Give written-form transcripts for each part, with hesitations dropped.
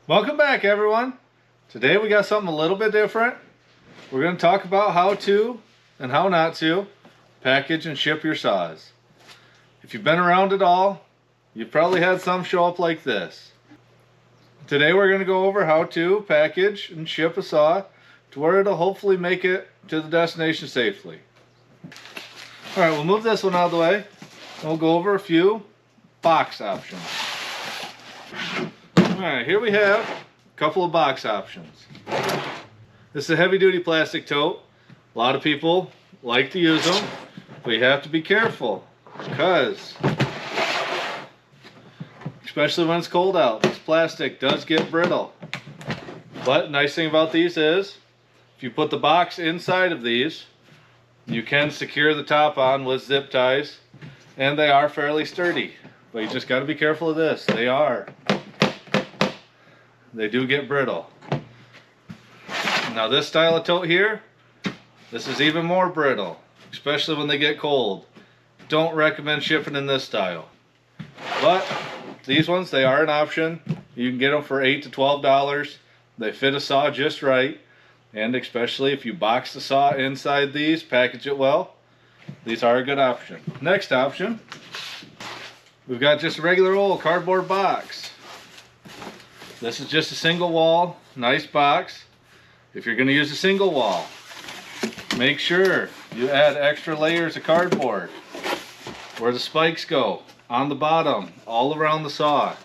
Welcome back, everyone. Today we got something a little bit different. We're going to talk about how to and how not to package and ship your saws. If you've been around at all, you've probably had some show up like this. Today we're going to go over how to package and ship a saw to where it'll hopefully make it to the destination safely. Alright, we'll move this one out of the way and we'll go over a few box options. Alright, here we have a couple of box options. This is a heavy duty plastic tote. A lot of people like to use them, but you have to be careful because, especially when it's cold out, this plastic does get brittle. But nice thing about these is, if you put the box inside of these, you can secure the top on with zip ties, and they are fairly sturdy. But you just got to be careful of this. They do get brittle. Now this style of tote here, this is even more brittle, especially when they get cold. Don't recommend shipping in this style. But these ones, they are an option. You can get them for $8 to $12. They fit a saw just right. And especially if you box the saw inside these, package it well, these are a good option. Next option, we've got just a regular old cardboard box. This is just a single wall, nice box. If you're going to use a single wall, make sure you add extra layers of cardboard where the spikes go, on the bottom, all around the saw.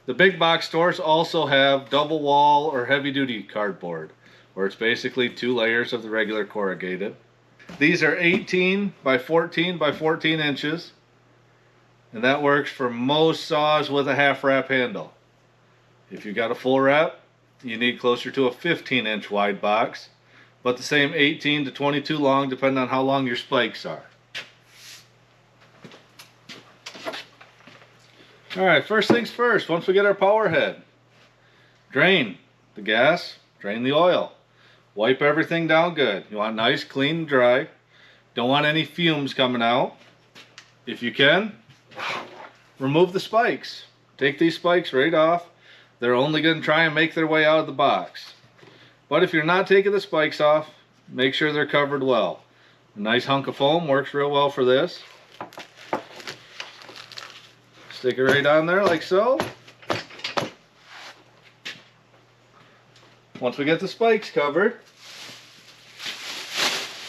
The big box stores also have double wall or heavy duty cardboard, where it's basically 2 layers of the regular corrugated. These are 18 by 14 by 14 inches, and that works for most saws with a half wrap handle. If you got a full wrap, you need closer to a 15-inch wide box, but the same 18 to 22 long, depending on how long your spikes are. Alright, first things first, once we get our power head, drain the gas, drain the oil, wipe everything down good. You want nice, clean, and dry. Don't want any fumes coming out. If you can, remove the spikes. Take these spikes right off. They're only going to try and make their way out of the box. But if you're not taking the spikes off, make sure they're covered well. A nice hunk of foam works real well for this. Stick it right on there like so. Once we get the spikes covered,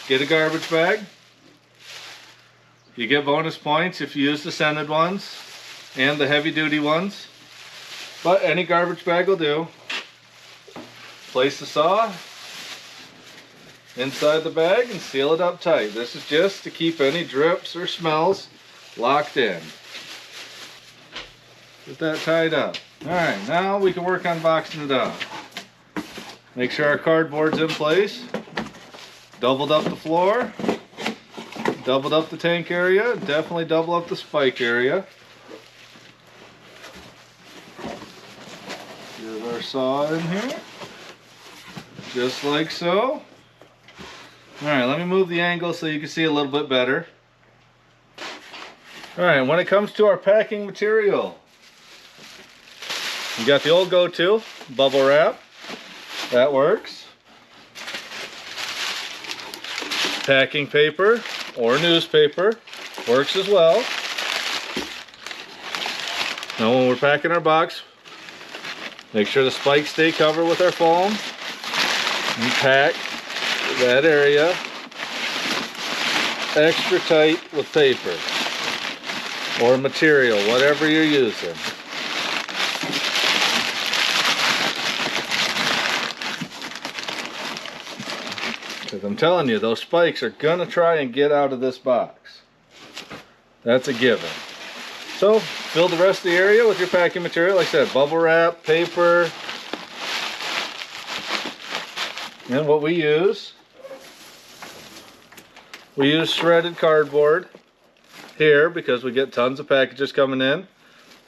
get a garbage bag. You get bonus points if you use the scented ones and the heavy duty ones. But any garbage bag will do. Place the saw inside the bag and seal it up tight. This is just to keep any drips or smells locked in. Get that tied up. Alright, now we can work on boxing it up. Make sure our cardboard's in place. Doubled up the floor. Doubled up the tank area. Definitely double up the spike area. Get our saw in here. Just like so. Alright, let me move the angle so you can see a little bit better. Alright, when it comes to our packing material, you got the old go-to, bubble wrap. That works. Packing paper or newspaper works as well. Now when we're packing our box, make sure the spikes stay covered with our foam and pack that area extra tight with paper or material, whatever you're using. Because I'm telling you, those spikes are going to try and get out of this box. That's a given. So, fill the rest of the area with your packing material. Like I said, bubble wrap, paper. And what we use shredded cardboard here because we get tons of packages coming in.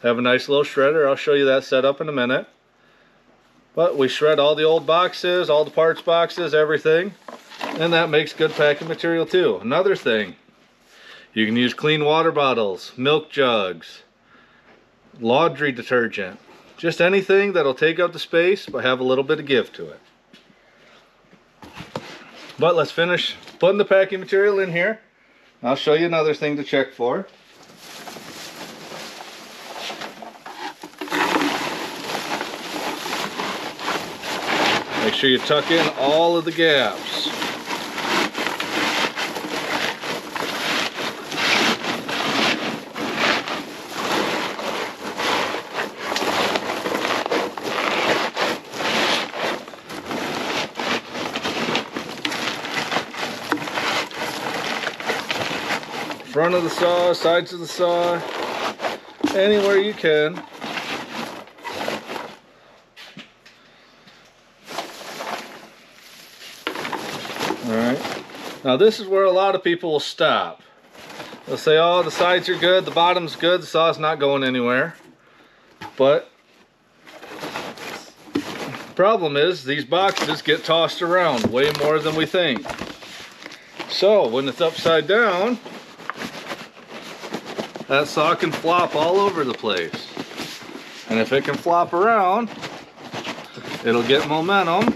Have a nice little shredder. I'll show you that setup in a minute. But we shred all the old boxes, all the parts boxes, everything. And that makes good packing material too. Another thing, you can use clean water bottles, milk jugs, laundry detergent, Just anything that'll take up the space but have a little bit of give to it. But let's finish putting the packing material in here. I'll show you another thing to check for. Make sure you tuck in all of the gaps. Front of the saw, sides of the saw, anywhere you can. Alright, now this is where a lot of people will stop. They'll say, oh, the sides are good, the bottom's good, the saw's not going anywhere. But the problem is these boxes get tossed around way more than we think. So when it's upside down, that saw can flop all over the place. And if it can flop around, it'll get momentum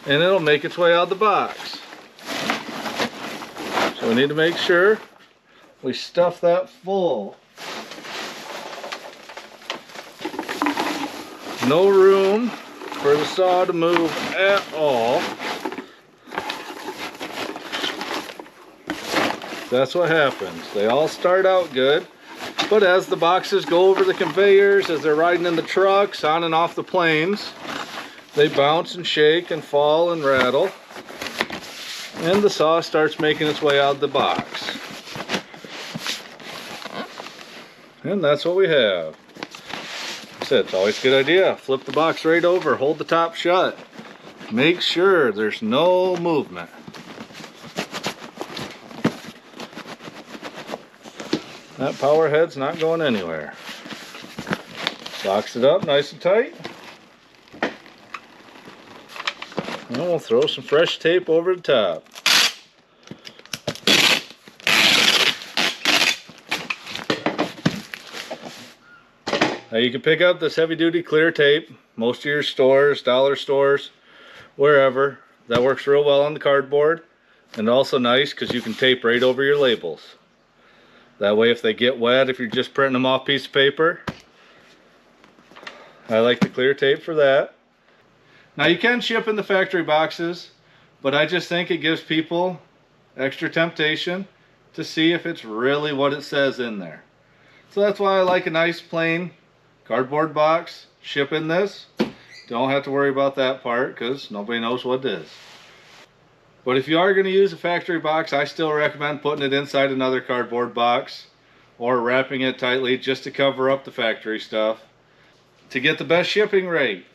and it'll make its way out of the box. So we need to make sure we stuff that full. No room for the saw to move at all. That's what happens. They all start out good, but as the boxes go over the conveyors, as they're riding in the trucks, on and off the planes, they bounce and shake and fall and rattle, and the saw starts making its way out of the box. And that's what we have. Like I said, it's always a good idea. Flip the box right over, hold the top shut. Make sure there's no movement. That power head's not going anywhere. Box it up nice and tight. And we'll throw some fresh tape over the top. Now you can pick up this heavy duty clear tape, most of your stores, dollar stores, wherever. That works real well on the cardboard, and also nice because you can tape right over your labels. That way if they get wet, if you're just printing them off piece of paper, I like the clear tape for that. Now you can ship in the factory boxes, but I just think it gives people extra temptation to see if it's really what it says in there. So that's why I like a nice plain cardboard box. Ship in this. Don't have to worry about that part because nobody knows what it is. But if you are going to use a factory box, I still recommend putting it inside another cardboard box or wrapping it tightly just to cover up the factory stuff to get the best shipping rate.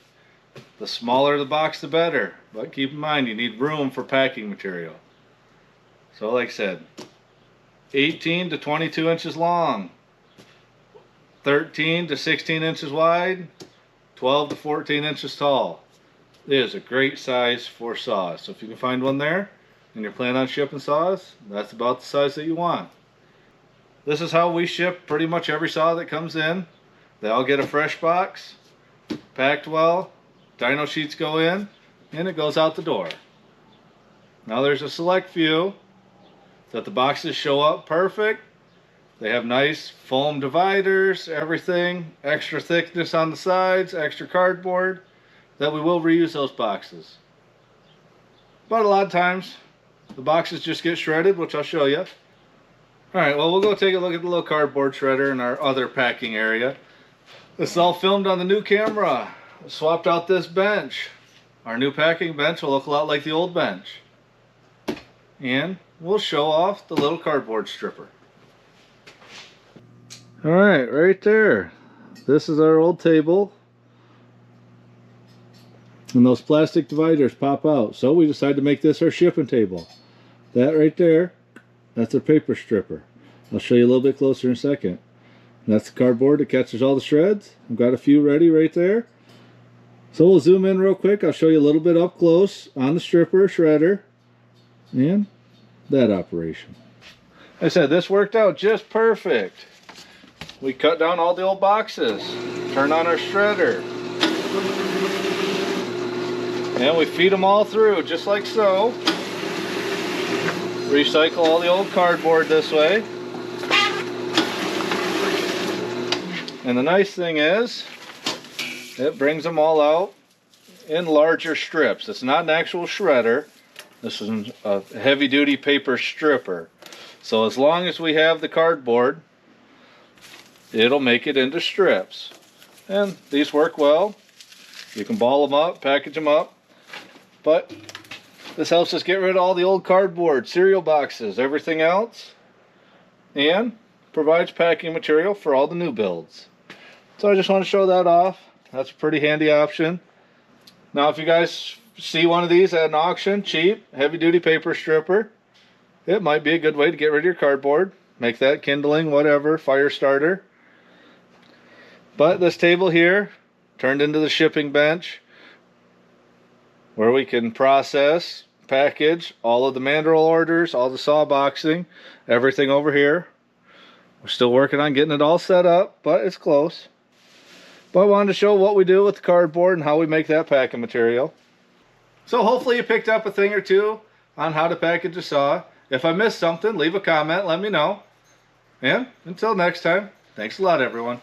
The smaller the box, the better. But keep in mind, you need room for packing material. So like I said, 18 to 22 inches long, 13 to 16 inches wide, 12 to 14 inches tall. It is a great size for saws. So if you can find one there and you're planning on shipping saws, that's about the size that you want. This is how we ship pretty much every saw that comes in. They all get a fresh box, packed well, dyno sheets go in, and it goes out the door. Now there's a select few that the boxes show up perfect. They have nice foam dividers, everything, extra thickness on the sides, extra cardboard, that we will reuse those boxes. But a lot of times the boxes just get shredded, which I'll show you. Alright, well, we'll go take a look at the little cardboard shredder in our other packing area. This is all filmed on the new camera. I swapped out this bench. Our new packing bench will look a lot like the old bench. And we'll show off the little cardboard stripper. Alright, right there. This is our old table. And those plastic dividers pop out. So we decided to make this our shipping table. That right there, that's a paper stripper. I'll show you a little bit closer in a second. That's the cardboard that catches all the shreds. I've got a few ready right there. So we'll zoom in real quick. I'll show you a little bit up close on the stripper, shredder, and that operation. Like I said, this worked out just perfect. We cut down all the old boxes. turn on our shredder. And we feed them all through, just like so. Recycle all the old cardboard this way. And the nice thing is, it brings them all out in larger strips. It's not an actual shredder. This is a heavy-duty paper stripper. So as long as we have the cardboard, it'll make it into strips. And these work well. You can ball them up, package them up. But this helps us get rid of all the old cardboard, cereal boxes, everything else. And provides packing material for all the new builds. So I just want to show that off. That's a pretty handy option. Now if you guys see one of these at an auction, cheap, heavy-duty paper stripper, it might be a good way to get rid of your cardboard. Make that kindling, whatever, fire starter. But this table here turned into the shipping bench where we can process, package all of the mandrel orders, all the saw boxing, everything over here. We're still working on getting it all set up, but it's close. But I wanted to show what we do with the cardboard and how we make that packing material. So hopefully you picked up a thing or two on how to package a saw. If I missed something, leave a comment, let me know. And until next time, thanks a lot everyone.